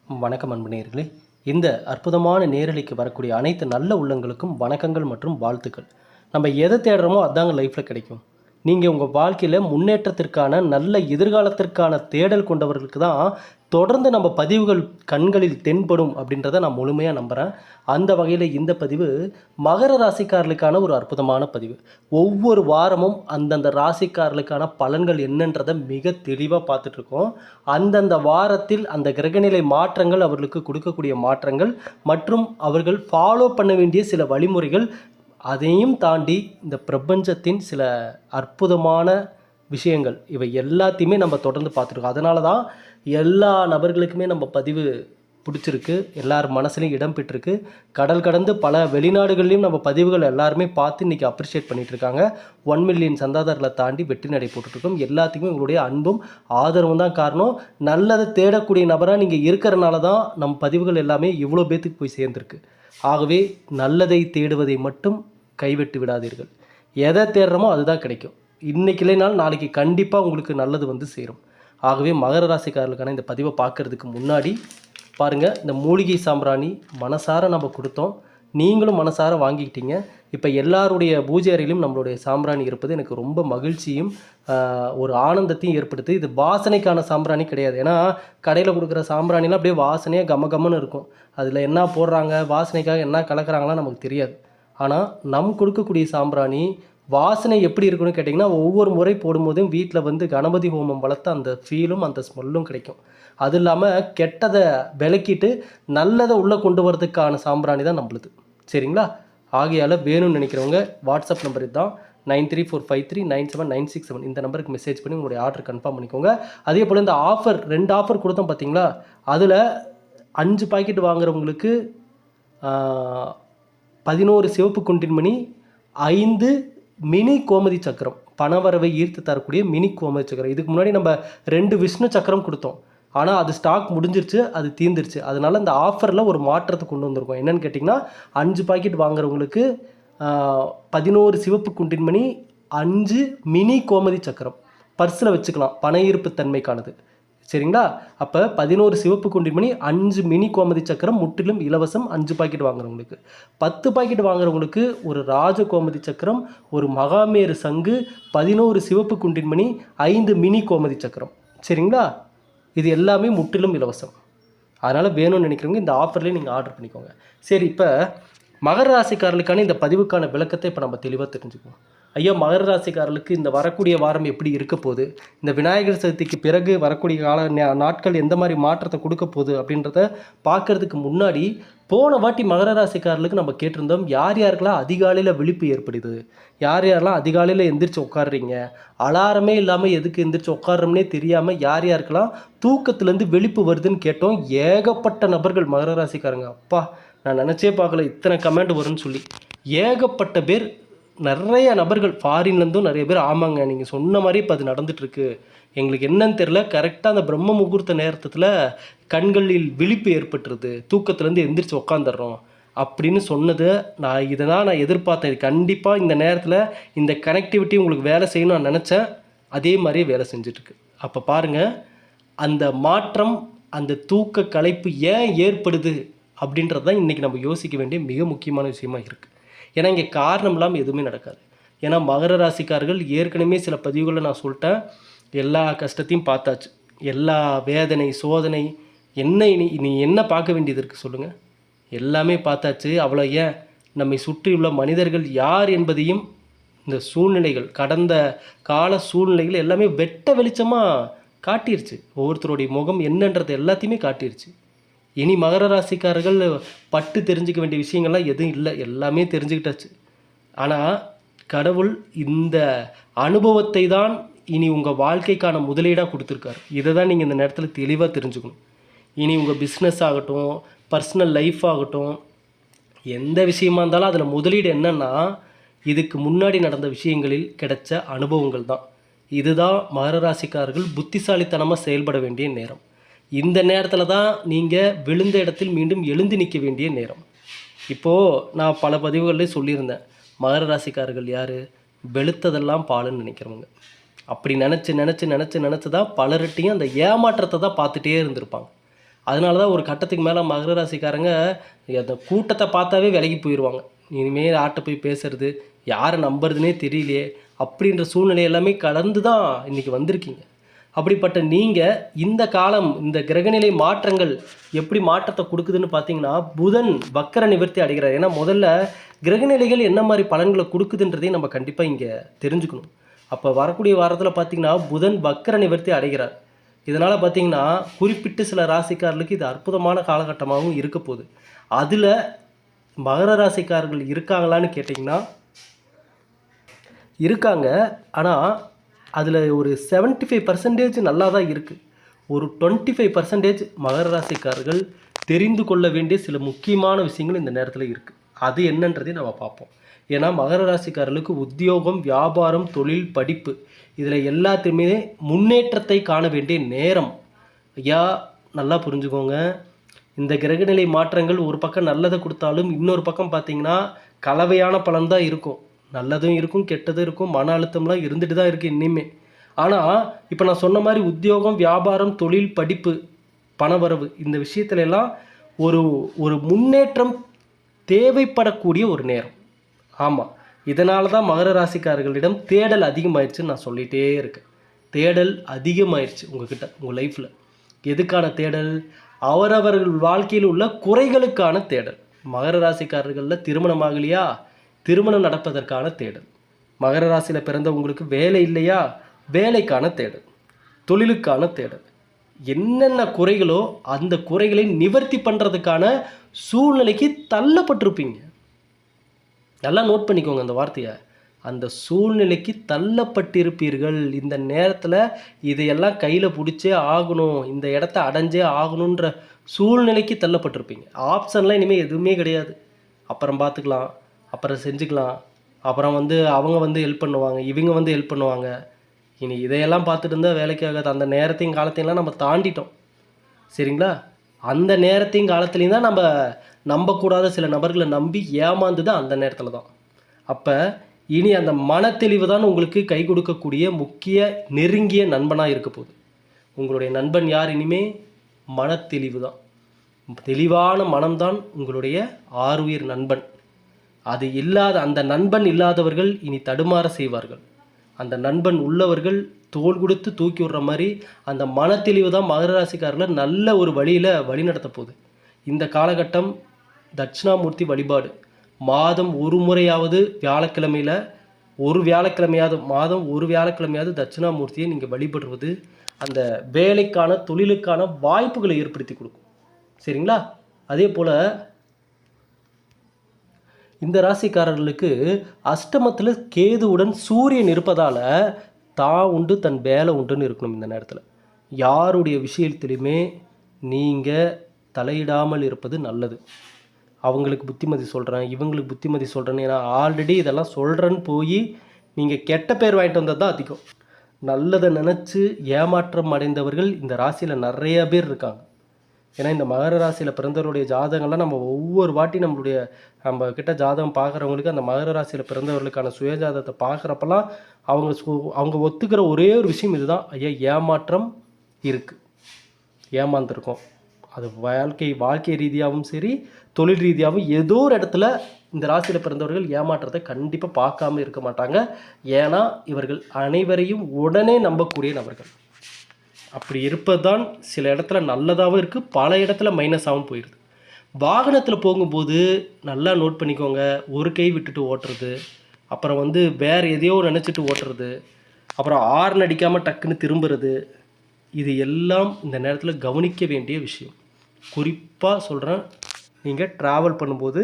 வணக்கம் அன்பு நேயர்களே. இந்த அற்புதமான நேரலைக்கு வரக்கூடிய அனைத்து நல்ல உள்ளங்களுக்கும் வணக்கங்கள் மற்றும் வாழ்த்துக்கள். நம்ம எதை தேடுறோமோ அதாங்க லைஃப்பில் கிடைக்கும். நீங்கள் உங்கள் வாழ்க்கையில் முன்னேற்றத்திற்கான நல்ல எதிர்காலத்திற்கான தேடல் கொண்டவர்களுக்கு தான் தொடர்ந்து நம்ம பதிவுகள் கண்களில் தென்படும் அப்படின்றத நான் முழுமையாக நம்புகிறேன். அந்த வகையில் இந்த பதிவு மகர ராசிக்காரர்களுக்கான ஒரு அற்புதமான பதிவு. ஒவ்வொரு வாரமும் அந்தந்த ராசிக்காரர்களுக்கான பலன்கள் என்னன்றதை மிக தெளிவாக பார்த்துட்ருக்கோம். அந்தந்த வாரத்தில் அந்த கிரகநிலை மாற்றங்கள் அவர்களுக்கு கொடுக்கக்கூடிய மாற்றங்கள் மற்றும் அவர்கள் ஃபாலோ பண்ண வேண்டிய சில வழிமுறைகள், அதையும் தாண்டி இந்த பிரபஞ்சத்தின் சில அற்புதமான விஷயங்கள், இவை எல்லாத்தையுமே நம்ம தொடர்ந்து பார்த்துருக்கோம். அதனால தான் எல்லா நபர்களுக்குமே நம்ம பதிவு பிடிச்சிருக்கு, எல்லார் மனசுலையும் இடம் பெற்றிருக்கு. கடல் கடந்து பல வெளிநாடுகள்லையும் நம்ம பதிவுகள் எல்லாருமே பார்த்து இன்றைக்கி அப்ரிஷியேட் பண்ணிகிட்ருக்காங்க. 1 மில்லியன் சந்தாதாரர்களை தாண்டி வெற்றி நடை போட்டுட்ருக்கோம். எல்லாத்துக்குமே உங்களுடைய அன்பும் ஆதரவும் தான் காரணம். நல்லதை தேடக்கூடிய நபராக நீங்கள் இருக்கிறனால தான் நம்ம பதிவுகள் எல்லாமே இவ்வளோ பேத்துக்கு போய் சேர்ந்துருக்கு. ஆகவே நல்லதை தேடுவதை மட்டும் கைவிட்டு விடாதீர்கள். எதை தேடுறோமோ அதுதான் கிடைக்கும். இன்றைக்கி இல்லைனாலும் நாளைக்கு கண்டிப்பாக உங்களுக்கு நல்லது வந்து சேரும். ஆகவே மகர ராசிக்காரர்களுக்கான இந்த பதிவை பார்க்குறதுக்கு முன்னாடி பாருங்கள், இந்த மூலிகை சாம்பிராணி மனசார நம்ம கொடுத்தோம், நீங்களும் மனசார வாங்கிக்கிட்டீங்க. இப்போ எல்லாருடைய பூஜை அறையிலும் நம்மளுடைய சாம்பிராணி இருப்பது எனக்கு ரொம்ப மகிழ்ச்சியும் ஒரு ஆனந்தத்தையும் ஏற்படுத்து. இது வாசனைக்கான சாம்பிராணி கிடையாது. ஏன்னா கடையில் கொடுக்குற சாம்பிராணிலாம் அப்படியே வாசனையாக கமகமன்னு இருக்கும். அதில் என்ன போடுறாங்க, வாசனைக்காக என்ன கலக்கிறாங்களாம் நமக்கு தெரியாது. ஆனால் நம் கொடுக்கக்கூடிய சாம்பிராணி வாசனை எப்படி இருக்குன்னு கேட்டிங்கன்னா, ஒவ்வொரு முறை போடும்போதும் வீட்டில் வந்து கணபதி ஹோமம் வளர்த்த அந்த ஃபீலும் அந்த ஸ்மெல்லும் கிடைக்கும். அது இல்லாமல் கெட்டதை விளக்கிட்டு நல்லதை உள்ளே கொண்டு வரதுக்கான சாம்பிராணி தான் நம்மளுது. சரிங்களா? ஆகையால் வேணும்னு நினைக்கிறவங்க வாட்ஸ்அப் நம்பர் இதுதான், 9345397996 இந்த நம்பருக்கு மெசேஜ் பண்ணி உங்களுடைய ஆர்டர் கன்ஃபார்ம் பண்ணிக்கோங்க. அதே போல் இந்த ஆஃபர் 2 ஆஃபர் கொடுத்தோம் பார்த்தீங்களா, அதில் 5 பாக்கெட் வாங்குறவங்களுக்கு 11 சிவப்பு குண்டின்மணி, 5 மினி கோமதி சக்கரம், பணவரவை ஈர்த்து தரக்கூடிய மினி கோமதி சக்கரம். இதுக்கு முன்னாடி நம்ம 2 விஷ்ணு சக்கரம் கொடுத்தோம், ஆனால் அது ஸ்டாக் முடிஞ்சிருச்சு, அது தீர்ந்துருச்சு. அதனால் இந்த ஆஃபரில் ஒரு மாற்றத்தை கொண்டு வந்திருக்கோம். என்னென்னு கேட்டிங்கன்னா, 5 பாக்கெட் வாங்குறவங்களுக்கு 11 சிவப்பு குண்டின்மணி, 5 மினி கோமதி சக்கரம் பர்ஸில் வச்சுக்கலாம், பண ஈர்ப்பு தன்மைக்கானது. சரிங்களா? அப்போ 11 சிவப்பு குண்டின்மணி, 5 மினி கோமதி சக்கரம் முற்றிலும் இலவசம். 5 பாக்கெட் வாங்குறவங்களுக்கு. 10 பாக்கெட் வாங்குறவங்களுக்கு ஒரு ராஜ கோமதி சக்கரம், ஒரு மகாமேரு சங்கு, 11 சிவப்பு குண்டின்மணி, 5 மினி கோமதி சக்கரம். சரிங்களா? இது எல்லாமே முற்றிலும் இலவசம். அதனால் வேணும்னு நினைக்கிறவங்க இந்த ஆஃபர்லேயே நீங்கள் ஆர்டர் பண்ணிக்கோங்க. சரி, இப்போ மகர ராசிக்காரர்களுக்கான இந்த பதிவுக்கான விளக்கத்தை இப்போ நம்ம தெளிவாக தெரிஞ்சுக்குவோம். ஐயா, மகர ராசிக்காரர்களுக்கு இந்த வரக்கூடிய வாரம் எப்படி இருக்க போகுது, இந்த விநாயகர் சதுர்த்திக்கு பிறகு வரக்கூடிய நாட்கள் எந்த மாதிரி மாற்றத்தை கொடுக்க போகுது அப்படின்றத பார்க்குறதுக்கு முன்னாடி, போன வாட்டி மகர ராசிக்காரர்களுக்கு நம்ம கேட்டிருந்தோம், யார் யாருக்கெல்லாம் அதிகாலையில் விழிப்பு ஏற்படுது, யார் யாரெல்லாம் அதிகாலையில் எந்திரிச்சு உட்காடுறீங்க, அலாரமே இல்லாமல் எதுக்கு எந்திரிச்சு உட்காடுறோம்னே தெரியாமல் யார் யாருக்கெல்லாம் தூக்கத்துலேருந்து விழிப்பு வருதுன்னு கேட்டோம். ஏகப்பட்ட நபர்கள் மகர ராசிக்காரங்க, அப்பா நான் நினச்சே பார்க்கல இத்தனை கமெண்ட் வரும்னு சொல்லி. ஏகப்பட்ட பேர், நிறைய நபர்கள், ஃபாரின்லேருந்தும் நிறைய பேர், ஆமாங்க நீங்கள் சொன்ன மாதிரி இப்போ அது நடந்துகிட்ருக்கு, எங்களுக்கு என்னன்னு தெரில, கரெக்டாக அந்த பிரம்ம முகூர்த்த நேரத்தில் கண்களில் விழிப்பு ஏற்பட்டுருது, தூக்கத்துலேருந்து எந்திரிச்சு உக்காந்துடுறோம் அப்படின்னு சொன்னது. இதை தான் நான் எதிர்பார்த்தேன். கண்டிப்பாக இந்த நேரத்தில் இந்த கனெக்டிவிட்டி உங்களுக்கு வேலை செய்யணும்னு நான் நினச்சேன். அதே மாதிரியே வேலை செஞ்சிட்ருக்கு. அப்போ பாருங்கள், அந்த மாற்றம், அந்த தூக்க கலைப்பு ஏன் ஏற்படுது அப்படின்றது தான் இன்றைக்கி நம்ம யோசிக்க வேண்டிய மிக முக்கியமான விஷயமாக இருக்குது. ஏன்னா இங்கே காரணம் இல்லாமல் எதுவுமே நடக்காது. ஏன்னா மகர ராசிக்காரர்கள் ஏற்கனவே சில பதிவுகளை நான் சொல்லிட்டேன், எல்லா கஷ்டத்தையும் பார்த்தாச்சு, எல்லா வேதனை சோதனை என்ன இனி என்ன பார்க்க வேண்டியது இருக்குது சொல்லுங்கள், எல்லாமே பார்த்தாச்சு. அவ்வளோ ஏன், நம்மை சுற்றியுள்ள மனிதர்கள் யார் என்பதையும் இந்த சூழ்நிலைகள், கடந்த கால சூழ்நிலைகள் எல்லாமே வெட்ட வெளிச்சமாக காட்டிருச்சு. ஒவ்வொருத்தருடைய முகம் என்னன்றது எல்லாத்தையுமே காட்டிருச்சு. இனி மகர ராசிக்காரர்கள் பட்டு தெரிஞ்சுக்க வேண்டிய விஷயங்கள்லாம் எதுவும் இல்லை, எல்லாமே தெரிஞ்சுக்கிட்டாச்சு. ஆனால் கடவுள் இந்த அனுபவத்தை தான் இனி உங்கள் வாழ்க்கைக்கான முதலீடாக கொடுத்துருக்காரு. இதை தான் நீங்கள் இந்த நேரத்தில் தெளிவாக தெரிஞ்சுக்கணும். இனி உங்கள் பிஸ்னஸ் ஆகட்டும், பர்சனல் லைஃப் ஆகட்டும், எந்த விஷயமா இருந்தாலும் அதில் முதலீடு என்னென்னா, இதுக்கு முன்னாடி நடந்த விஷயங்களில் கிடைச்ச அனுபவங்கள் தான். இதுதான் மகர ராசிக்காரர்கள் புத்திசாலித்தனமாக செயல்பட வேண்டிய நேரம். இந்த நேரத்தில் தான் நீங்கள் விழுந்த இடத்தில் மீண்டும் எழுந்து நிற்க வேண்டிய நேரம். இப்போது நான் பல பதிவுகளிலே சொல்லியிருந்தேன், மகர ராசிக்காரர்கள் யார், வெளுத்ததெல்லாம் பாலுன்னு நினைக்கிறவங்க. அப்படி நினச்சி தான் பலர்கிட்டையும் அந்த ஏமாற்றத்தை தான் பார்த்துட்டே இருந்திருப்பாங்க. அதனால தான் ஒரு கட்டத்துக்கு மேலே மகர ராசிக்காரங்க அந்த கூட்டத்தை பார்த்தாவே விலகி போயிடுவாங்க. இனிமேல் யார்கிட்ட போய் பேசுறது, யாரை நம்புறதுனே தெரியலையே அப்படின்ற சூழ்நிலை எல்லாமே கடந்து தான் இன்றைக்கி வந்திருக்கீங்க. அப்படிப்பட்ட நீங்கள் இந்த காலம் இந்த கிரகநிலை மாற்றங்கள் எப்படி மாற்றத்தை கொடுக்குதுன்னு பார்த்தீங்கன்னா, புதன் வக்கர நிவர்த்தி அடைகிறார். ஏன்னா முதல்ல கிரகநிலைகள் என்ன மாதிரி பலன்களை கொடுக்குதுன்றதையும் நம்ம கண்டிப்பாக இங்கே தெரிஞ்சுக்கணும். அப்போ வரக்கூடிய வாரத்தில் பார்த்திங்கன்னா புதன் வக்கர நிவர்த்தி அடைகிறார். இதனால் பார்த்திங்கன்னா குறிப்பிட்டு சில ராசிக்காரர்களுக்கு இது அற்புதமான காலகட்டமாகவும் இருக்க போகுது. அதில் மகர ராசிக்காரர்கள் இருக்காங்களான்னு கேட்டிங்கன்னா இருக்காங்க. ஆனால் அதில் ஒரு 75% நல்லா தான் இருக்குது. ஒரு 25% மகர ராசிக்காரர்கள் தெரிந்து கொள்ள வேண்டிய சில முக்கியமான விஷயங்கள் இந்த நேரத்தில் இருக்குது. அது என்னன்றதையும் நம்ம பார்ப்போம். ஏன்னா மகர ராசிக்காரர்களுக்கு உத்தியோகம், வியாபாரம், தொழில், படிப்பு இதில் எல்லாத்தையுமே முன்னேற்றத்தை காண வேண்டிய நேரம். ஐயா நல்லா புரிஞ்சுக்கோங்க. இந்த கிரகநிலை மாற்றங்கள் ஒரு பக்கம் நல்லதை கொடுத்தாலும் இன்னொரு பக்கம் பார்த்திங்கன்னா கலவையான பலன் தான் இருக்கும். நல்லதும் இருக்கும், கெட்டதும் இருக்கும், மன அழுத்தம்லாம் இருந்துட்டு தான் இருக்குது இன்னுமே. ஆனால் இப்போ நான் சொன்ன மாதிரி உத்தியோகம், வியாபாரம், தொழில், படிப்பு, பணவரவு இந்த விஷயத்துல எல்லாம் ஒரு ஒரு முன்னேற்றம் தேவைப்படக்கூடிய ஒரு நேரம். ஆமாம், இதனால தான் மகர ராசிக்காரர்களிடம் தேடல் அதிகமாயிடுச்சுன்னு நான் சொல்லிகிட்டே இருக்கேன். தேடல் அதிகமாயிடுச்சு உங்ககிட்ட, உங்கள் லைஃப்பில். எதுக்கான தேடல்? அவரவர்கள் வாழ்க்கையில் உள்ள குறைகளுக்கான தேடல். மகர ராசிக்காரர்களில் திருமணம் ஆகலையா, திருமணம் நடப்பதற்கான தேடல். மகர ராசியில் பிறந்தவங்களுக்கு வேலை இல்லையா, வேலைக்கான தேடல். தொழிலுக்கான தேடல். என்னென்ன குறைகளோ அந்த குறைகளை நிவர்த்தி பண்ணுறதுக்கான சூழ்நிலைக்கு தள்ளப்பட்டிருப்பீங்க. நல்லா நோட் பண்ணிக்கோங்க அந்த வார்த்தையை. அந்த சூழ்நிலைக்கு தள்ளப்பட்டிருப்பீர்கள். இந்த நேரத்தில் இதையெல்லாம் கையில் பிடிச்சே ஆகணும், இந்த இடத்த அடைஞ்சே ஆகணுன்ற சூழ்நிலைக்கு தள்ளப்பட்டிருப்பீங்க. ஆப்ஷன்லாம் இனிமேல் எதுவுமே கிடையாது. அப்புறம் பார்த்துக்கலாம், அப்புறம் செஞ்சுக்கலாம், அப்புறம் அவங்க ஹெல்ப் பண்ணுவாங்க, இவங்க ஹெல்ப் பண்ணுவாங்க. இனி இதையெல்லாம் பார்த்துட்டு இருந்தால் வேலைக்கு ஆகாது. அந்த நேரத்தையும் காலத்தையெல்லாம் நம்ம தாண்டிட்டோம். சரிங்களா? அந்த நேரத்தையும் காலத்துலேயும் தான் நம்ம நம்பக்கூடாத சில நபர்களை நம்பி ஏமாந்தது அந்த நேரத்தில் தான். அப்போ இனி அந்த மனத்தெளிவு தான் உங்களுக்கு கை கொடுக்கக்கூடிய முக்கிய நெருங்கிய நண்பனாக இருக்க போகுது. உங்களுடைய நண்பன் யார்? இனிமே மனத்தெளிவு தான். தெளிவான மனம்தான் உங்களுடைய ஆருயிர் நண்பன். அது இல்லாத அந்த நண்பன் இல்லாதவர்கள் இனி தடுமாற செய்வார்கள். அந்த நண்பன் உள்ளவர்கள் தோள் கொடுத்து தூக்கி விடுற மாதிரி அந்த மனத்தெளிவு தான் மகர ராசிக்காரர்களை நல்ல ஒரு வழியில் வழிநடத்த போகுது. இந்த காலகட்டம் தட்சிணாமூர்த்தி வழிபாடு மாதம் ஒரு முறையாவது வியாழக்கிழமையில் மாதம் ஒரு வியாழக்கிழமையாவது தட்சிணாமூர்த்தியை நீங்கள் வழிபடுவது அந்த வேலைக்கான தொழிலுக்கான வாய்ப்புகளை ஏற்படுத்தி கொடுக்கும். சரிங்களா? அதே போல் இந்த ராசிக்காரர்களுக்கு அஷ்டமத்தில் கேதுவுடன் சூரியன் இருப்பதால் தான் உண்டு தன் வேலை உண்டுன்னு இருக்கணும். இந்த நேரத்தில் யாருடைய விஷயத்திலுமே நீங்கள் தலையிடாமல் இருப்பது நல்லது. அவங்களுக்கு புத்திமதி சொல்கிறேன், இவங்களுக்கு புத்திமதி சொல்கிறேன்னு, ஏன்னா ஆல்ரெடி இதெல்லாம் சொல்கிறேன்னு போய் நீங்கள் கெட்ட பேர் வாங்கிட்டு வந்தது தான் அதிகம். நல்லதை நினச்சி ஏமாற்றம் அடைந்தவர்கள் இந்த ராசியில் நிறைய பேர் இருக்காங்க. ஏன்னா இந்த மகர ராசியில் பிறந்தவருடைய ஜாதகங்கள்லாம் நம்ம ஒவ்வொரு வாட்டி நம்ம கிட்ட ஜாதகம் பார்க்குறவங்களுக்கு அந்த மகர ராசியில் பிறந்தவர்களுக்கான சுயஜாதகத்தை பார்க்குறப்பெல்லாம் அவங்க ஒத்துக்கிற ஒரே ஒரு விஷயம் இதுதான். ஐயா, ஏமாற்றம் இருக்குது, ஏமாந்துருக்கோம். அது வாழ்க்கை ரீதியாகவும் சரி, தொழில் ரீதியாகவும் ஏதோ ஒரு இடத்துல இந்த ராசியில் பிறந்தவர்கள் ஏமாற்றத்தை கண்டிப்பாக பார்க்காம இருக்க மாட்டாங்க. ஏன்னா இவர்கள் அனைவரையும் உடனே நம்பக்கூடிய நபர்கள். அப்படி இருப்பது தான் சில இடத்துல நல்லதாகவும் இருக்குது, பல இடத்துல மைனஸாகவும் போயிடுது. வாகனத்தில் போகும்போது நல்லா நோட் பண்ணிக்கோங்க. ஒரு கை விட்டுட்டு ஓட்டுறது, அப்புறம் வேறு எதையோ நினச்சிட்டு ஓட்டுறது, அப்புறம் ஹார்ன் அடிக்காமல் டக்குன்னு திரும்புறது, இது எல்லாம் இந்த நேரத்தில் கவனிக்க வேண்டிய விஷயம். குறிப்பாக சொல்கிறேன், நீங்கள் ட்ராவல் பண்ணும்போது